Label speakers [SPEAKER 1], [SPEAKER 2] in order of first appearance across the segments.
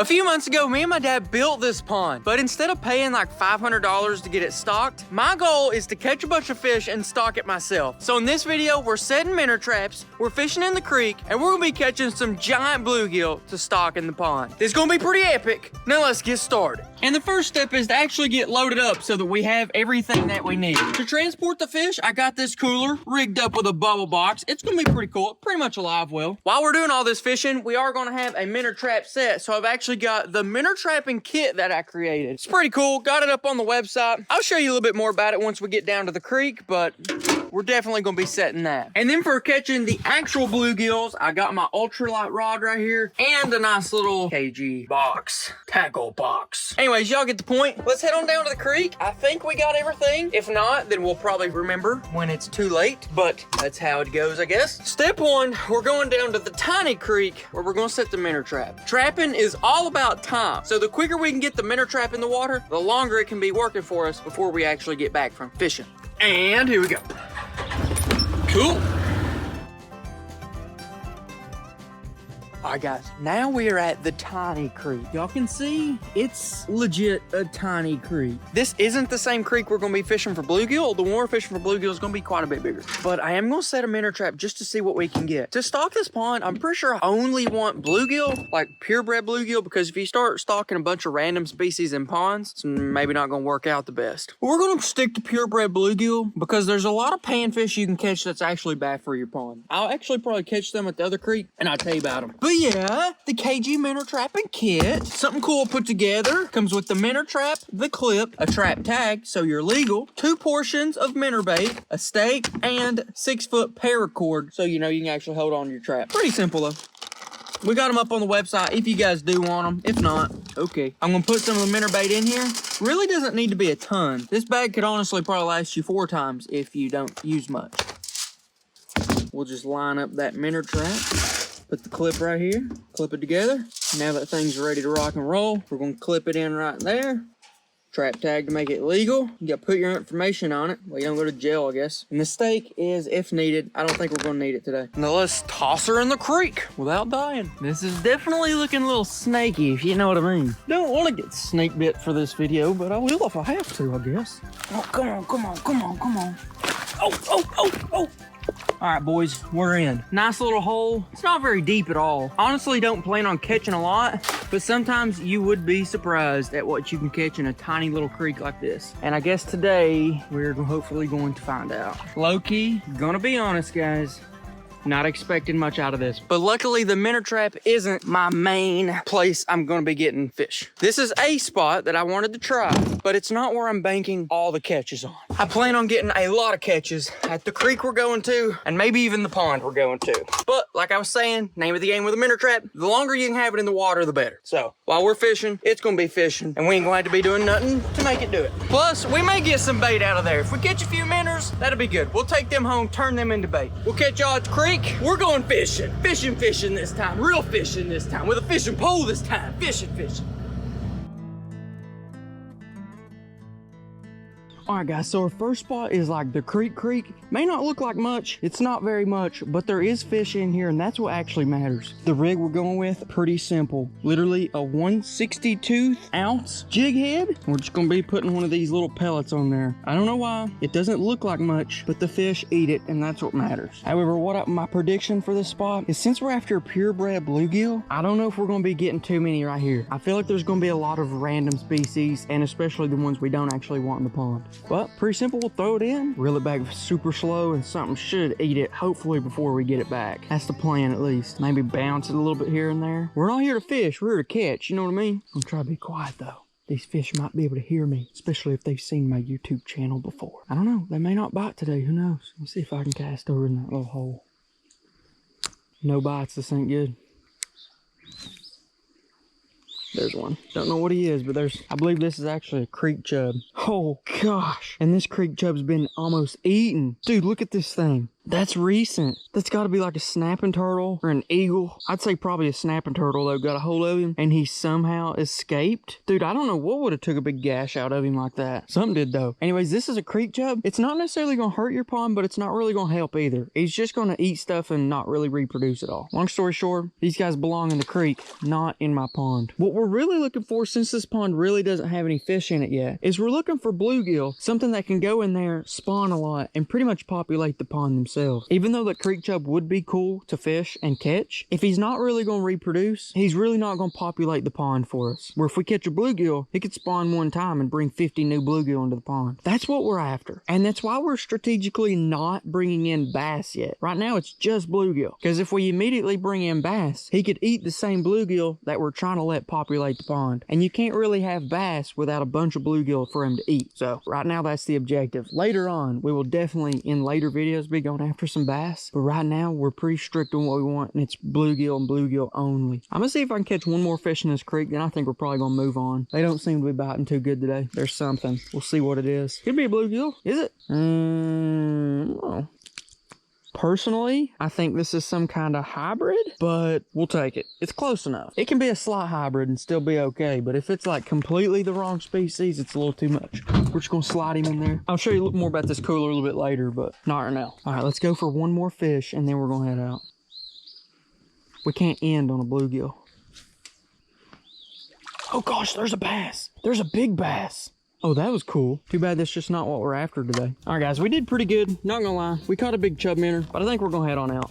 [SPEAKER 1] A few months ago, me and my dad built this pond, but instead of paying like $500 to get it stocked, my goal is to catch a bunch of fish and stock it myself. So in this video, we're setting minnow traps, we're fishing in the creek, and we're gonna be catching some giant bluegill to stock in the pond. This is gonna be pretty epic. Now let's get started. And the first step is to actually get loaded up so that we have everything that we need. To transport the fish, I got this cooler rigged up with a bubble box. It's gonna be pretty cool, pretty much a live well. While we're doing all this fishing, we are gonna have a minnow trap set, so I've actually got the minnow trapping kit that I created. It's pretty cool, got it up on the website. I'll show you a little bit more about it once we get down to the creek, but we're definitely gonna be setting that. And then for catching the actual bluegills, I got my ultralight rod right here and a nice little KG box, tackle box. Anyways, y'all get the point. Let's head on down to the creek. I think we got everything. If not, then we'll probably remember when it's too late, but that's how it goes, I guess. Step one, we're going down to the tiny creek where we're gonna set the minnow trap. Trapping is all about time. So the quicker we can get the minnow trap in the water, the longer it can be working for us before we actually get back from fishing. And here we go. Cool. All right, guys, now we are at the tiny creek. Y'all can see it's legit a tiny creek. This isn't the same creek we're gonna be fishing for bluegill. The one we're fishing for bluegill is gonna be quite a bit bigger. But I am gonna set a minnow trap just to see what we can get. To stock this pond, I'm pretty sure I only want bluegill, like purebred bluegill, because if you start stocking a bunch of random species in ponds, it's maybe not gonna work out the best. But we're gonna stick to purebred bluegill because there's a lot of panfish you can catch that's actually bad for your pond. I'll actually probably catch them at the other creek and I'll tell you about them. But yeah, the KG minnow trapping kit. Something cool put together. Comes with the minnow trap, the clip, a trap tag, so you're legal, 2 portions of minnow bait, a stake, and 6-foot paracord, so you know you can actually hold on to your trap. Pretty simple though. We got them up on the website if you guys do want them. If not, okay. I'm gonna put some of the minnow bait in here. Really doesn't need to be a ton. This bag could honestly probably last you 4 times if you don't use much. We'll just line up that minnow trap. Put the clip right here, clip it together. Now that thing's ready to rock and roll, we're gonna clip it in right there. Trap tag to make it legal. You gotta put your information on it. Well, you don't go to jail, I guess. And the stake is if needed. I don't think we're gonna need it today. Now let's toss her in the creek without dying. This is definitely looking a little snaky, if you know what I mean. Don't wanna get snake bit for this video, but I will if I have to, I guess. Oh, come on, come on, come on, come on. Oh, oh, oh, oh. All right, boys, we're in. Nice little hole. It's not very deep at all. Honestly, don't plan on catching a lot, but sometimes you would be surprised at what you can catch in a tiny little creek like this. And I guess today, we're hopefully going to find out. Low-key, gonna be honest, guys. Not expecting much out of this. But luckily, the minnow trap isn't my main place I'm gonna be getting fish. This is a spot that I wanted to try, but it's not where I'm banking all the catches on. I plan on getting a lot of catches at the creek we're going to, and maybe even the pond we're going to. But like I was saying, name of the game with a minnow trap, the longer you can have it in the water, the better. So while we're fishing, it's gonna be fishing, and we ain't gonna have to be doing nothing to make it do it. Plus, we may get some bait out of there. If we catch a few minnows, that'll be good. We'll take them home, turn them into bait. We'll catch y'all at the creek. We're going fishing. Fishing this time. Real fishing this time. With a fishing pole this time. Fishing. All right, guys, so our first spot is like the creek. May not look like much. It's not very much, but there is fish in here, and that's what actually matters. The rig we're going with, pretty simple. Literally a 1/62 ounce jig head. We're just gonna be putting one of these little pellets on there. I don't know why. It doesn't look like much, but the fish eat it, and that's what matters. However, my prediction for this spot is since we're after a purebred bluegill, I don't know if we're gonna be getting too many right here. I feel like there's gonna be a lot of random species, and especially the ones we don't actually want in the pond. But pretty simple, we'll throw it in, reel it back super slow, and something should eat it, hopefully before we get it back. That's the plan, at least. Maybe bounce it a little bit here and there. We're not here to fish, we're here to catch, you know what I mean? I'm trying to be quiet though. These fish might be able to hear me, especially if they've seen my YouTube channel before. I don't know, they may not bite today, who knows? Let's see if I can cast over in that little hole. No bites, this ain't good. There's one. Don't know what he is, but I believe this is actually a creek chub. Oh gosh. And this creek chub's been almost eaten. Dude, look at this thing. That's recent. That's got to be like a snapping turtle or an eagle. I'd say probably a snapping turtle though got a hold of him and he somehow escaped. Dude, I don't know what would have took a big gash out of him like that. Something did though. Anyways, this is a creek chub. It's not necessarily going to hurt your pond, but it's not really going to help either. He's just going to eat stuff and not really reproduce at all. Long story short, these guys belong in the creek, not in my pond. What we're really looking for, since this pond really doesn't have any fish in it yet, is we're looking for bluegill, something that can go in there, spawn a lot, and pretty much populate the pond themselves. Even though the creek chub would be cool to fish and catch, if he's not really going to reproduce, he's really not going to populate the pond for us. Where if we catch a bluegill, he could spawn one time and bring 50 new bluegill into the pond. That's what we're after. And that's why we're strategically not bringing in bass yet. Right now, it's just bluegill. Because if we immediately bring in bass, he could eat the same bluegill that we're trying to let populate the pond. And you can't really have bass without a bunch of bluegill for him to eat. So right now, that's the objective. Later on, we will definitely, in later videos, be going after some bass, but right now we're pretty strict on what we want, and it's bluegill and bluegill only. I'm gonna see if I can catch one more fish in this creek, then I think we're probably gonna move on. They don't seem to be biting too good today. There's something. We'll see what it is. Could be a bluegill. Is it? No. Personally, I think this is some kind of hybrid, but we'll take it. It's close enough. It can be a slight hybrid and still be okay, but if it's like completely the wrong species, it's a little too much. We're just gonna slide him in there. I'll show you a little more about this cooler a little bit later, but not right now. All right, let's go for one more fish and then we're gonna head out. We can't end on a bluegill. Oh gosh, there's a bass. There's a big bass. Oh, that was cool. Too bad that's just not what we're after today. All right, guys, we did pretty good. Not gonna lie. We caught a big chub minnow, but I think we're gonna head on out.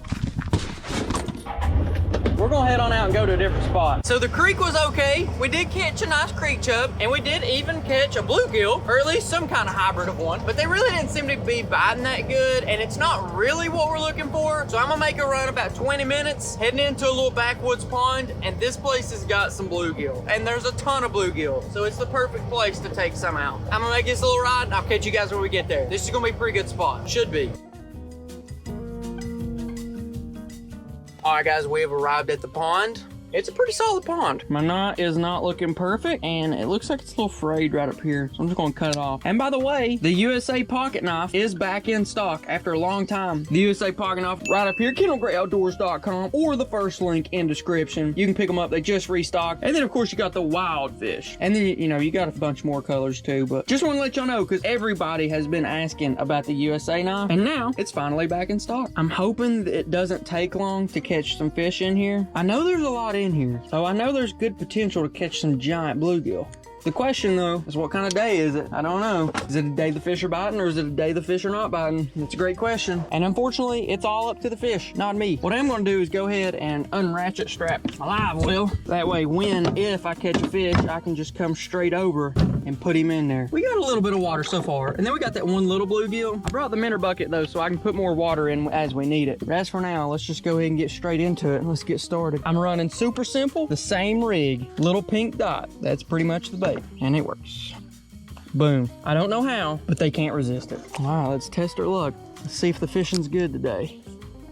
[SPEAKER 1] We're gonna head on out and go to a different spot. So the creek was okay. We did catch a nice creek chub, and we did even catch a bluegill, or at least some kind of hybrid of one, but they really didn't seem to be biting that good, and it's not really what we're looking for. So I'm gonna make a run about 20 minutes, heading into a little backwoods pond, and this place has got some bluegill, and there's a ton of bluegill, so it's the perfect place to take some out. I'm gonna make this little ride, and I'll catch you guys when we get there. This is gonna be a pretty good spot. Should be. All right, guys, we have arrived at the pond. It's a pretty solid pond. My knot is not looking perfect, and it looks like it's a little frayed right up here. So I'm just gonna cut it off. And by the way, the USA pocket knife is back in stock after a long time. The USA pocket knife right up here, KendallGrayOutdoors.com, or the first link in description. You can pick them up, they just restocked. And then of course you got the wild fish. And then, you know, you got a bunch more colors too, but just wanna let y'all know, because everybody has been asking about the USA knife, and now it's finally back in stock. I'm hoping that it doesn't take long to catch some fish in here. I know there's a lot in here, so I know there's good potential to catch some giant bluegill. The question though is, what kind of day is it? I don't know. Is it a day the fish are biting, or is it a day the fish are not biting? That's a great question. And unfortunately, it's all up to the fish, not me. What I'm gonna do is go ahead and unratchet strap my live well. That way, if I catch a fish, I can just come straight over and put him in there. We got a little bit of water so far, and then we got that one little bluegill. I brought the minnow bucket though, so I can put more water in as we need it. But as for now, let's just go ahead and get straight into it, and let's get started. I'm running super simple, the same rig, little pink dot. That's pretty much the bait. And it works. Boom. I don't know how, but they can't resist it. All right, let's test our luck. Let's see if the fishing's good today.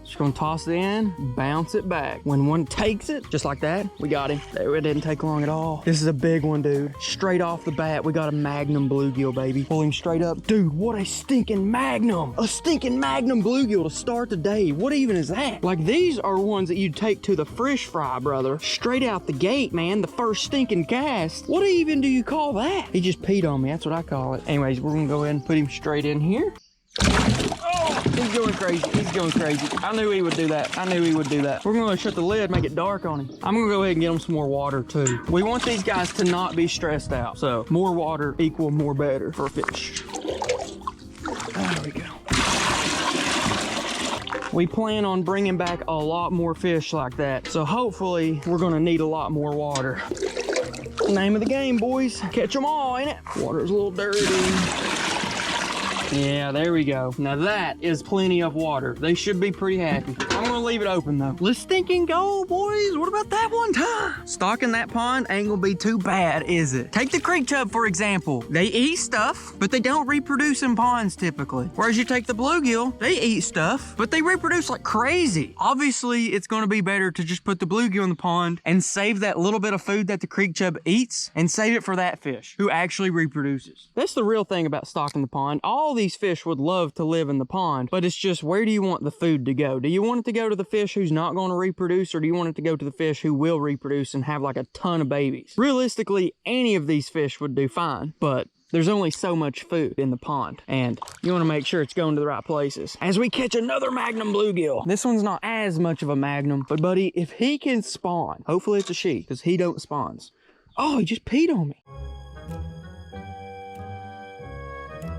[SPEAKER 1] Just gonna toss it in, bounce it back. When one takes it, just like that, we got him. It didn't take long at all. This is a big one, dude. Straight off the bat, we got a magnum bluegill, baby. Pull him straight up. Dude, what a stinking magnum. A stinking magnum bluegill to start the day. What even is that? Like, these are ones that you'd take to the fish fry, brother. Straight out the gate, man. The first stinking cast. What even do you call that? He just peed on me. That's what I call it. Anyways, we're gonna go ahead and put him straight in here. Oh, he's going crazy. He's going crazy. I knew he would do that. I knew he would do that. We're going to shut the lid, make it dark on him. I'm going to go ahead and get him some more water too. We want these guys to not be stressed out. So more water equal more better for fish. There we go. We plan on bringing back a lot more fish like that. So hopefully we're going to need a lot more water. Name of the game, boys. Catch them all, ain't it? Water's a little dirty. Yeah, there we go. Now that is plenty of water. They should be pretty happy. I'm gonna leave it open though. Let's stinking go, boys. What about that one time? Stocking that pond ain't gonna be too bad, is it? Take the creek chub, for example. They eat stuff, but they don't reproduce in ponds typically. Whereas you take the bluegill, they eat stuff, but they reproduce like crazy. Obviously, it's gonna be better to just put the bluegill in the pond and save that little bit of food that the creek chub eats and save it for that fish who actually reproduces. That's the real thing about stocking the pond. All these fish would love to live in the pond, but it's just, where do you want the food to go? Do you want it to go to the fish who's not going to reproduce, or do you want it to go to the fish who will reproduce and have like a ton of babies? Realistically, any of these fish would do fine, but there's only so much food in the pond, and you want to make sure it's going to the right places. As we catch another magnum bluegill. This one's not as much of a magnum, but buddy, if he can spawn, hopefully it's a she, because he don't spawns. Oh, he just peed on me.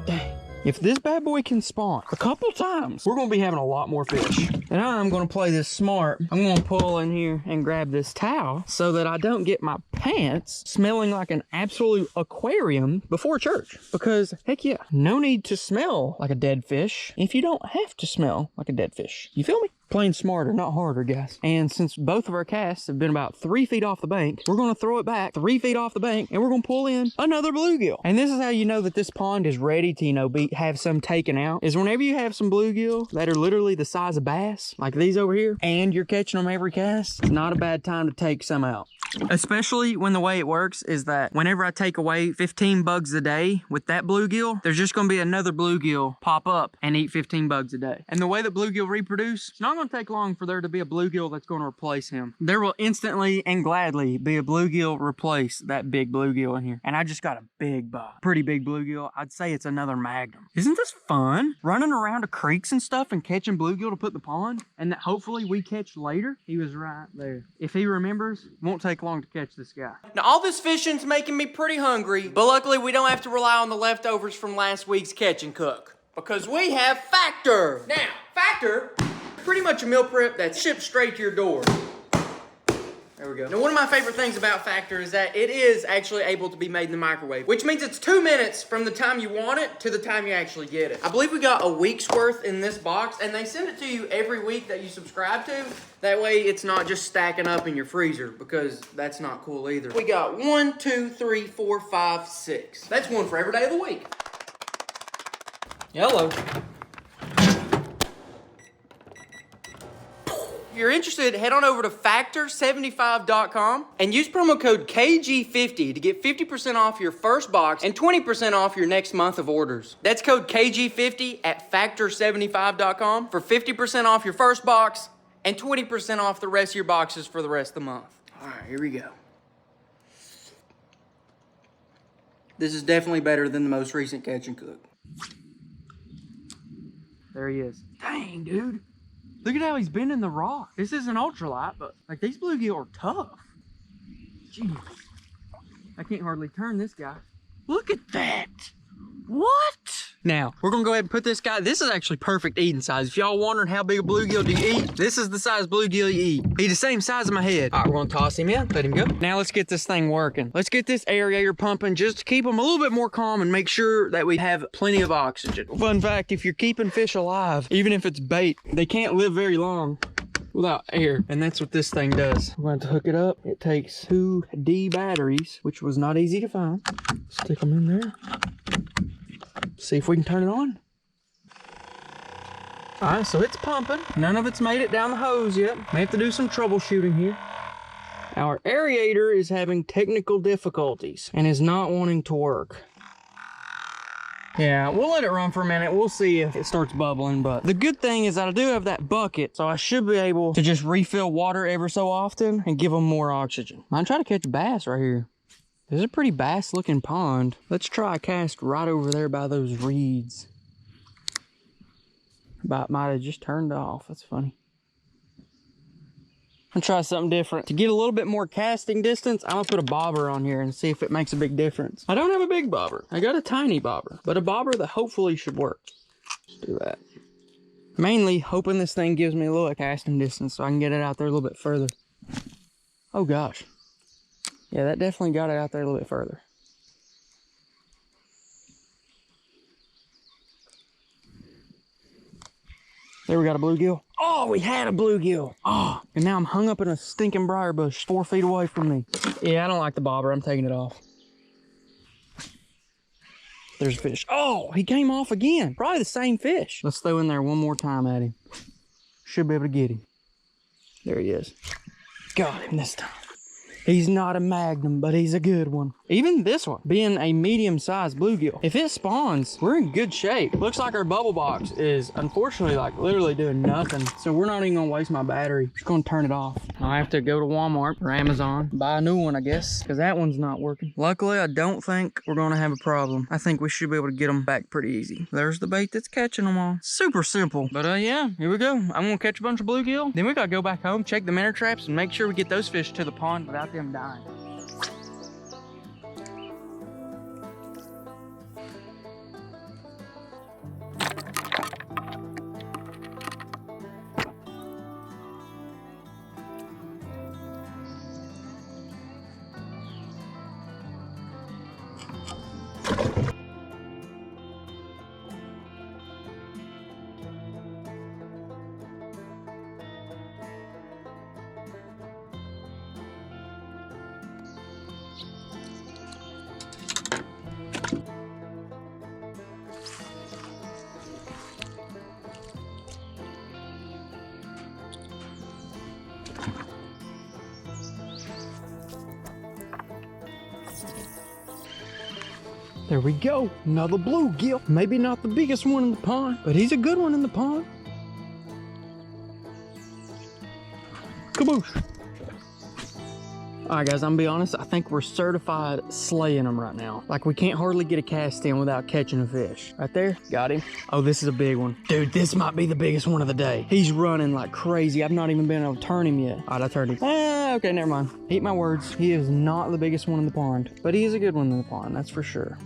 [SPEAKER 1] Dang. If this bad boy can spawn a couple times, we're going to be having a lot more fish. And I'm going to play this smart. I'm going to pull in here and grab this towel so that I don't get my pants smelling like an absolute aquarium before church. Because, heck yeah, no need to smell like a dead fish if you don't have to smell like a dead fish. You feel me? Playing smarter, not harder, guys. And since both of our casts have been about 3 feet off the bank, we're going to throw it back 3 feet off the bank, and we're going to pull in another bluegill. And this is how you know that this pond is ready to, you know, have some taken out, is whenever you have some bluegill that are literally the size of bass, like these over here, and you're catching them every cast, it's not a bad time to take some out. Especially when the way it works is that whenever I take away 15 bugs a day with that bluegill, there's just going to be another bluegill pop up and eat 15 bugs a day. And the way that bluegill reproduce, it's not going to take long for there to be a bluegill that's going to replace him. There will instantly and gladly be a bluegill replace that big bluegill in here. And I just got a big buck, pretty big bluegill. I'd say it's another magnum. Isn't this fun? Running around the creeks and stuff and catching bluegill to put in the pond, and that hopefully we catch later. He was right there. If he remembers, won't take long to catch this guy. Now all this fishing's making me pretty hungry, but luckily we don't have to rely on the leftovers from last week's catch and cook, because we have Factor. Now, Factor, pretty much a meal prep that's shipped straight to your door. There we go. Now, one of my favorite things about Factor is that it is actually able to be made in the microwave, which means it's 2 minutes from the time you want it to the time you actually get it. I believe we got a week's worth in this box, and they send it to you every week that you subscribe to. That way it's not just stacking up in your freezer, because that's not cool either. We got 1, 2, 3, 4, 5, 6. That's one for every day of the week. Hello. If you're interested, head on over to factor75.com and use promo code KG50 to get 50% off your first box and 20% off your next month of orders. That's code KG50 at factor75.com for 50% off your first box and 20% off the rest of your boxes for the rest of the month. All right, here we go. This is definitely better than the most recent catch and cook. There he is. Dang, dude. Look at how he's been in the rock. This isn't ultralight, but like these bluegill are tough. Jeez. I can't hardly turn this guy. Look at that. What? Now, we're gonna go ahead and put this guy, this is actually perfect eating size. If y'all wondering how big a bluegill do you eat, this is the size bluegill you eat. He's the same size as my head. All right, we're gonna toss him in, let him go. Now let's get this thing working. Let's get this aerator pumping just to keep them a little bit more calm and make sure that we have plenty of oxygen. Fun fact, if you're keeping fish alive, even if it's bait, they can't live very long without air, and that's what this thing does. We're going to hook it up. It takes 2 D batteries, which was not easy to find. Stick them in there. See if we can turn it on. All right, so it's pumping. None of it's made it down the hose yet. May have to do some troubleshooting here. Our aerator is having technical difficulties and is not wanting to work. Yeah, we'll let it run for a minute. We'll see if it starts bubbling, but the good thing is that I do have that bucket, so I should be able to just refill water ever so often and give them more oxygen. I'm trying to catch bass right here. This is a pretty bass looking pond. Let's try a cast right over there by those reeds. Might have just turned off. That's funny. I'm gonna try something different. To get a little bit more casting distance, I'm gonna put a bobber on here and see if it makes a big difference. I don't have a big bobber. I got a tiny bobber, but a bobber that hopefully should work. Let's do that. Mainly hoping this thing gives me a little casting distance so I can get it out there a little bit further. Oh gosh. Yeah, that definitely got it out there a little bit further. There, we got a bluegill. Oh, we had a bluegill. Oh, and now I'm hung up in a stinking briar bush 4 feet away from me. Yeah, I don't like the bobber. I'm taking it off. There's a fish. Oh, he came off again. Probably the same fish. Let's throw in there one more time at him. Should be able to get him. There he is. Got him this time. He's not a magnum, but he's a good one. Even this one, being a medium-sized bluegill, if it spawns, we're in good shape. Looks like our bubble box is unfortunately like literally doing nothing. So we're not even gonna waste my battery. Just gonna turn it off. I have to go to Walmart or Amazon, buy a new one, I guess, because that one's not working. Luckily, I don't think we're gonna have a problem. I think we should be able to get them back pretty easy. There's the bait that's catching them all. Super simple. But yeah, here we go. I'm gonna catch a bunch of bluegill. Then we gotta go back home, check the minnow traps, and make sure we get those fish to the pond without them dying. There we go, another bluegill. Maybe not the biggest one in the pond, but he's a good one in the pond. Kaboosh. All right, guys, I'm gonna be honest. I think we're certified slaying them right now. Like, we can't hardly get a cast in without catching a fish. Right there, got him. Oh, this is a big one. Dude, this might be the biggest one of the day. He's running like crazy. I've not even been able to turn him yet. All right, I turned him. Ah, okay, never mind. Eat my words. He is not the biggest one in the pond, but he is a good one in the pond, that's for sure.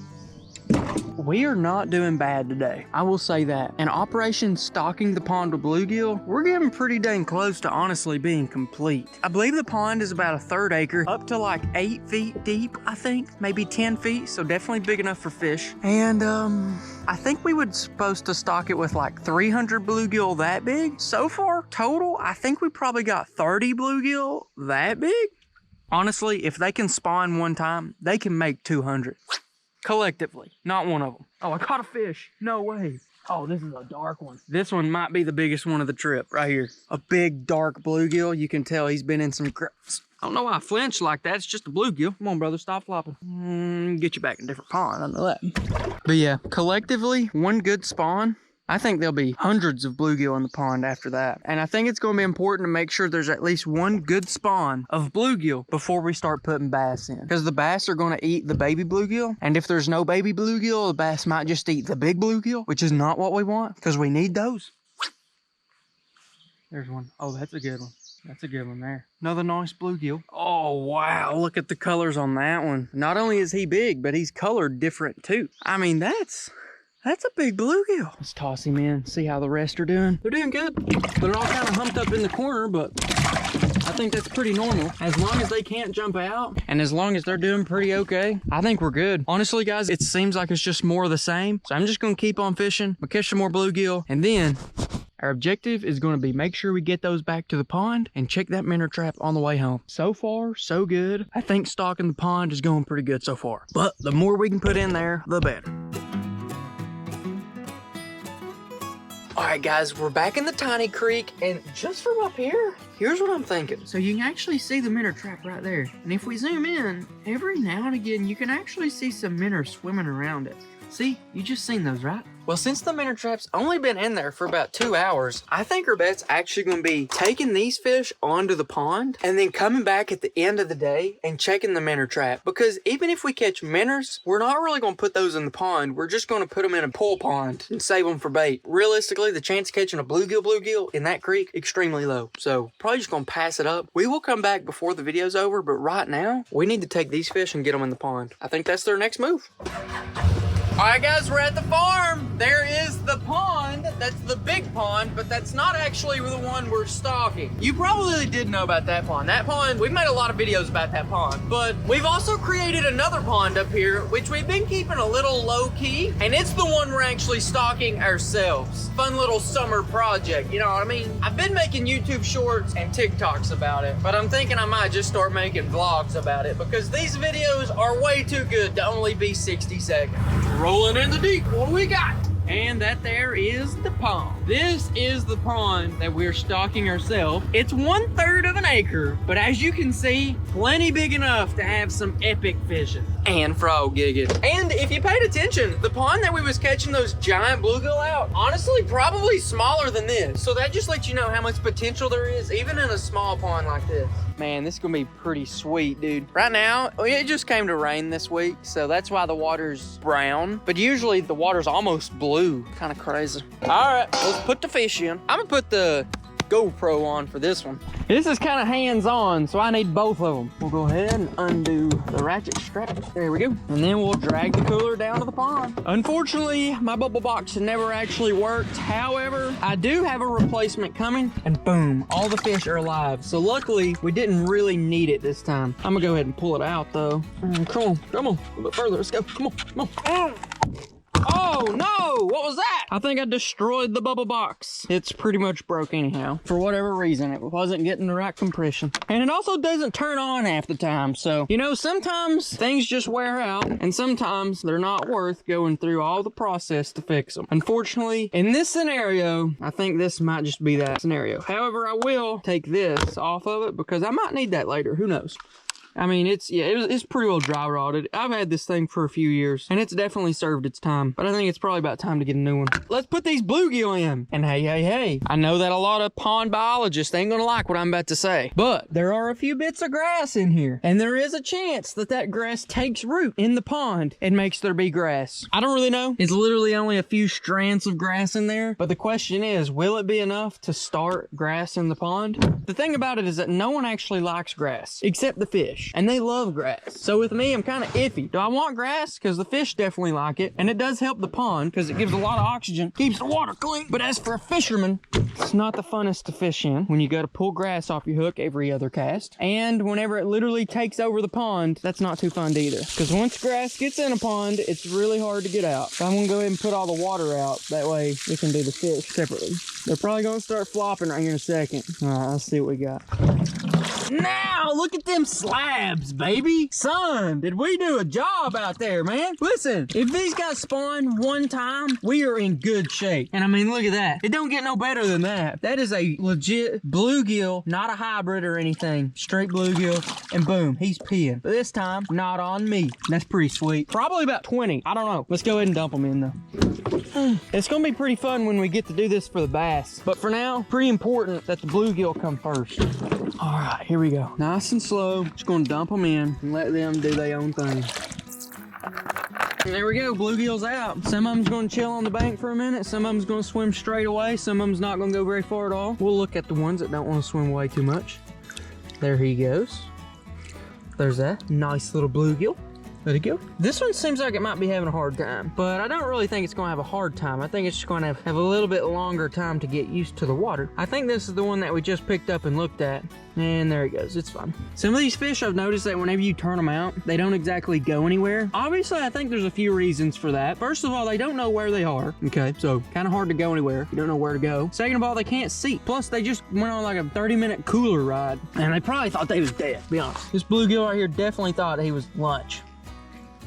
[SPEAKER 1] We are not doing bad today, I will say that. In Operation Stocking the Pond with Bluegill, we're getting pretty dang close to honestly being complete. I believe the pond is about a 1/3 acre, up to like 8 feet deep, I think, maybe 10 feet, so definitely big enough for fish. And I think we were supposed to stock it with like 300 bluegill that big. So far, total, I think we probably got 30 bluegill that big. Honestly, if they can spawn one time, they can make 200. Collectively, not one of them. Oh, I caught a fish. No way. Oh, this is a dark one. This one might be the biggest one of the trip right here. A big dark bluegill. You can tell he's been in some cracks. I don't know why I flinched like that. It's just a bluegill. Come on, brother, stop flopping. Get you back in a different pond. I know that. But yeah, collectively, one good spawn. I think there'll be hundreds of bluegill in the pond after that. And I think it's going to be important to make sure there's at least one good spawn of bluegill before we start putting bass in. Because the bass are going to eat the baby bluegill. And if there's no baby bluegill, the bass might just eat the big bluegill, which is not what we want because we need those. There's one. Oh, that's a good one. That's a good one there. Another nice bluegill. Oh, wow. Look at the colors on that one. Not only is he big, but he's colored different too. I mean, that's a big bluegill. Let's toss him in, see how the rest are doing. They're doing good. They're all kind of humped up in the corner, but I think that's pretty normal. As long as they can't jump out, and as long as they're doing pretty okay, I think we're good. Honestly, guys, it seems like it's just more of the same. So I'm just gonna keep on fishing. We'll catch some more bluegill, and then our objective is going to be make sure we get those back to the pond and check that minnow trap on the way home. So far, so good. I think stocking the pond is going pretty good so far. But the more we can put in there, the better. All right, guys, we're back in the tiny creek, and just from up here, here's what I'm thinking. So you can actually see the minnow trap right there. And if we zoom in, every now and again, you can actually see some minnows swimming around it. See, you just seen those, right? Well, since the minnow trap's only been in there for about 2 hours, I think our bet's actually going to be taking these fish onto the pond and then coming back at the end of the day and checking the minnow trap. Because even if we catch minnows, we're not really going to put those in the pond. We're just going to put them in a pool pond and save them for bait. Realistically, the chance of catching a bluegill in that creek, extremely low. So probably just going to pass it up. We will come back before the video's over, but right now, we need to take these fish and get them in the pond. I think that's their next move. All right, guys, we're at the farm. There is the pond. That's the big pond, but that's not actually the one we're stocking. You probably did know about that pond. That pond, we've made a lot of videos about that pond, but we've also created another pond up here, which we've been keeping a little low key, and it's the one we're actually stocking ourselves. Fun little summer project, you know what I mean? I've been making YouTube shorts and TikToks about it, but I'm thinking I might just start making vlogs about it because these videos are way too good to only be 60 seconds. Rolling in the deep, what do we got? And that there is the pond. This is the pond that we're stocking ourselves. It's 1/3 of an acre, but as you can see, plenty big enough to have some epic fishing. And frog gigging. And if you paid attention, the pond that we was catching those giant bluegill out, honestly, probably smaller than this. So that just lets you know how much potential there is, even in a small pond like this. Man, this is gonna be pretty sweet, dude. Right now, it just came to rain this week, so that's why the water's brown. But usually the water's almost blue. Kind of crazy. All right, let's put the fish in. I'm gonna put the GoPro on for this one. This is kind of hands-on, so I need both of them. We'll go ahead and undo the ratchet strap. There we go. And then we'll drag the cooler down to the pond. Unfortunately, my bubble box never actually worked. However, I do have a replacement coming, and boom, all the fish are alive. So luckily, we didn't really need it this time. I'm gonna go ahead and pull it out though. Come on, a little bit further. Let's go. Come on. Oh no, what was that? I think I destroyed the bubble box. It's pretty much broke anyhow. For whatever reason, it wasn't getting the right compression. And it also doesn't turn on half the time. So, you know, sometimes things just wear out and sometimes they're not worth going through all the process to fix them. Unfortunately, in this scenario, I think this might just be that scenario. However, I will take this off of it because I might need that later. Who knows? I mean, it's pretty well dry rotted. I've had this thing for a few years and it's definitely served its time, but I think it's probably about time to get a new one. Let's put these bluegill in. And hey, I know that a lot of pond biologists ain't gonna like what I'm about to say, but there are a few bits of grass in here and there is a chance that that grass takes root in the pond and makes there be grass. I don't really know. It's literally only a few strands of grass in there, but the question is, will it be enough to start grass in the pond? The thing about it is that no one actually likes grass except the fish. And they love grass. So with me, I'm kind of iffy. Do I want grass? Because the fish definitely like it. And it does help the pond because it gives a lot of oxygen, keeps the water clean. But as for a fisherman, it's not the funnest to fish in when you got to pull grass off your hook every other cast. And whenever it literally takes over the pond, that's not too fun either. Because once grass gets in a pond, it's really hard to get out. So I'm going to go ahead and put all the water out. That way we can do the fish separately. They're probably going to start flopping right here in a second. All right, let's see what we got. Now, look at them slabs, baby. Son, did we do a job out there, man? Listen, if these guys spawn one time, we are in good shape. And I mean, look at that. It don't get no better than that. That is a legit bluegill, not a hybrid or anything. Straight bluegill, and boom, he's peeing. But this time, not on me. That's pretty sweet. Probably about 20. I don't know. Let's go ahead and dump them in, though. It's gonna be pretty fun when we get to do this for the bass. But for now, pretty important that the bluegill come first. All right, here we go. Nice and slow. Just gonna dump them in and let them do their own thing. And there we go, bluegill's out. Some of them's gonna chill on the bank for a minute. Some of them's gonna swim straight away. Some of them's not gonna go very far at all. We'll look at the ones that don't wanna swim away too much. There he goes. There's that nice little bluegill. Let it go. This one seems like it might be having a hard time, but I don't really think it's going to have a hard time. I think it's just going to have a little bit longer time to get used to the water. I think this is the one that we just picked up and looked at, and there he goes. It's fine. Some of these fish, I've noticed that whenever you turn them out, they don't exactly go anywhere. Obviously, I think there's a few reasons for that. First of all, they don't know where they are. Okay, so kind of hard to go anywhere. You don't know where to go. Second of all, they can't see. Plus, they just went on like a 30-minute cooler ride, and they probably thought they was dead, to be honest. This bluegill right here definitely thought he was lunch.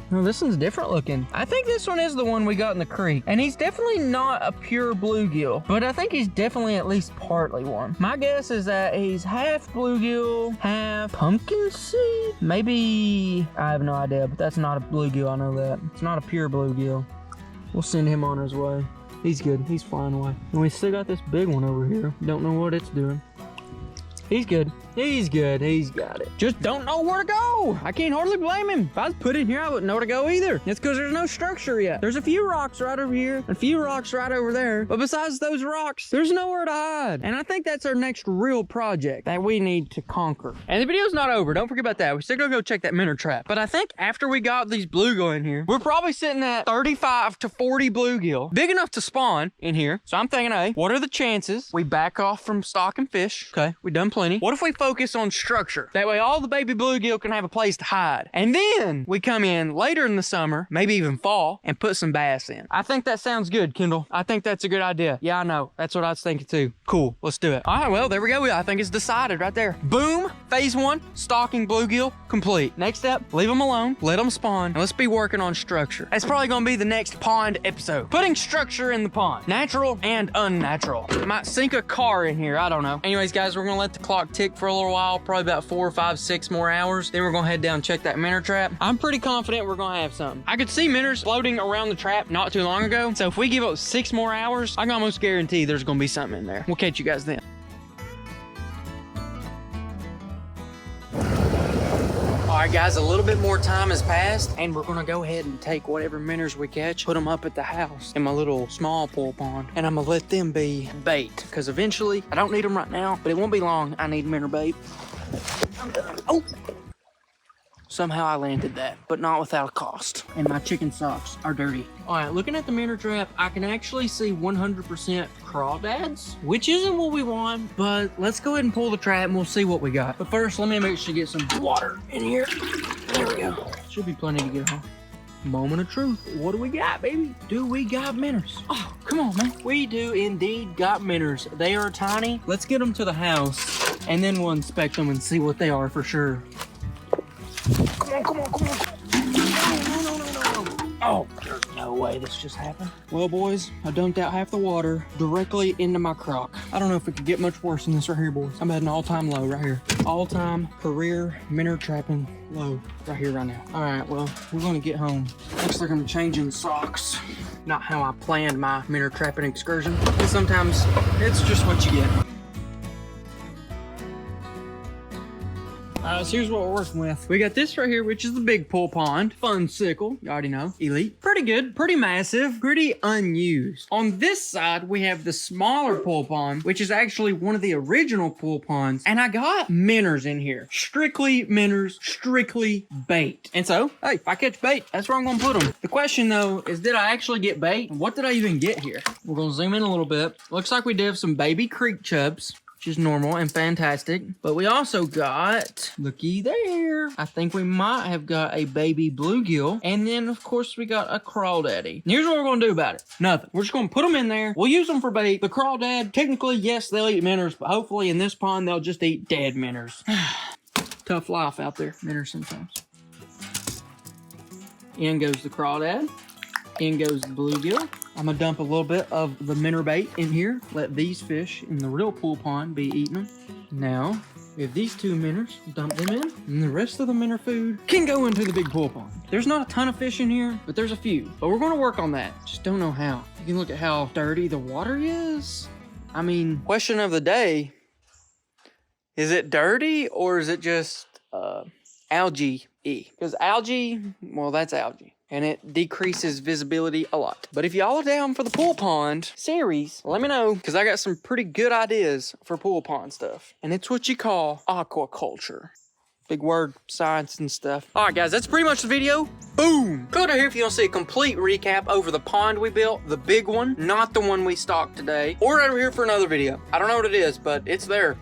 [SPEAKER 1] No, this one's different looking. I think this one is the one we got in the creek. And he's definitely not a pure bluegill, but I think he's definitely at least partly one. My guess is that he's half bluegill, half pumpkin seed. Maybe, I have no idea, but that's not a bluegill, I know that. It's not a pure bluegill. We'll send him on his way. He's good, he's flying away. And we still got this big one over here. Don't know what it's doing. He's good. He's good. He's got it. Just don't know where to go. I can't hardly blame him. If I was put in here, I wouldn't know where to go either. It's because there's no structure yet. There's a few rocks right over here, and a few rocks right over there. But besides those rocks, there's nowhere to hide. And I think that's our next real project that we need to conquer. And the video's not over. Don't forget about that. We're still gonna go check that minnow trap. But I think after we got these bluegill in here, we're probably sitting at 35 to 40 bluegill. Big enough to spawn in here. So I'm thinking, hey, what are the chances we back off from stocking fish? Okay, we done plenty. What if we focus on structure. That way all the baby bluegill can have a place to hide. And then we come in later in the summer, maybe even fall, and put some bass in. I think that sounds good, Kendall. I think that's a good idea. Yeah, I know. That's what I was thinking too. Cool, let's do it. All right, well, there we go. I think it's decided right there. Boom, phase 1, stalking bluegill, complete. Next step, leave them alone, let them spawn, and let's be working on structure. That's probably gonna be the next pond episode. Putting structure in the pond. Natural and unnatural. Might sink a car in here, I don't know. Anyways, guys, we're gonna let the clock tick for a little while, probably about 4, 5, 6 more hours. Then we're gonna head down and check that minnow trap. I'm pretty confident we're gonna have something. I could see minnows floating around the trap not too long ago. So if we give it 6 more hours, I can almost guarantee there's gonna be something in there. We'll catch you guys then. All right, guys, a little bit more time has passed, and we're gonna go ahead and take whatever minnows we catch, put them up at the house in my little small pool pond, and I'm gonna let them be bait, because eventually, I don't need them right now, but it won't be long, I need minnow bait. I'm done. Oh! Somehow I landed that, but not without a cost. And my chicken socks are dirty. All right, looking at the minnow trap, I can actually see 100% crawdads, which isn't what we want, but let's go ahead and pull the trap and we'll see what we got. But first, let me make sure to get some water in here. There we go. Should be plenty to get home. Moment of truth. What do we got, baby? Do we got minnows? Oh, come on, man. We do indeed got minnows. They are tiny. Let's get them to the house, and then we'll inspect them and see what they are for sure. Come on, come on, come on. No. Oh, there's no way this just happened. Well, boys, I dumped out half the water directly into my crock. I don't know if it could get much worse than this right here, boys. I'm at an all-time low right here. All-time career minnow trapping low right here, right now. All right, well, we're gonna get home. Looks like I'm changing socks. Not how I planned my minnow trapping excursion, but sometimes it's just what you get. So here's what we're working with. We got this right here, which is the big pool pond. Fun sickle, you already know. Elite. Pretty good, pretty massive, pretty unused. On this side, we have the smaller pool pond, which is actually one of the original pool ponds. And I got minnows in here. Strictly minnows, strictly bait. And so, hey, if I catch bait, that's where I'm gonna put them. The question though, is did I actually get bait? What did I even get here? We're gonna zoom in a little bit. Looks like we did have some baby creek chubs, which is normal and fantastic. But we also got, looky there, I think we might have got a baby bluegill. And then, of course, we got a crawdaddy. And here's what we're going to do about it. Nothing. We're just going to put them in there. We'll use them for bait. The crawdad, technically, yes, they'll eat minnows, but hopefully in this pond, they'll just eat dead minnows. Tough life out there, minnows sometimes. In goes the crawdad. In goes the bluegill. I'm gonna dump a little bit of the minnow bait in here. Let these fish in the real pool pond be eating them. Now, we have these 2 minnows, dump them in, and the rest of the minnow food can go into the big pool pond. There's not a ton of fish in here, but there's a few. But we're gonna work on that. Just don't know how. You can look at how dirty the water is. I mean, question of the day, is it dirty or is it just algae-y? Because algae, well, that's algae. And it decreases visibility a lot. But if y'all are down for the pool pond series, let me know, because I got some pretty good ideas for pool pond stuff. And it's what you call aquaculture. Big word, science and stuff. All right, guys, that's pretty much the video. Boom! Click over here if you want to see a complete recap over the pond we built, the big one, not the one we stocked today. Or right over here for another video. I don't know what it is, but it's there.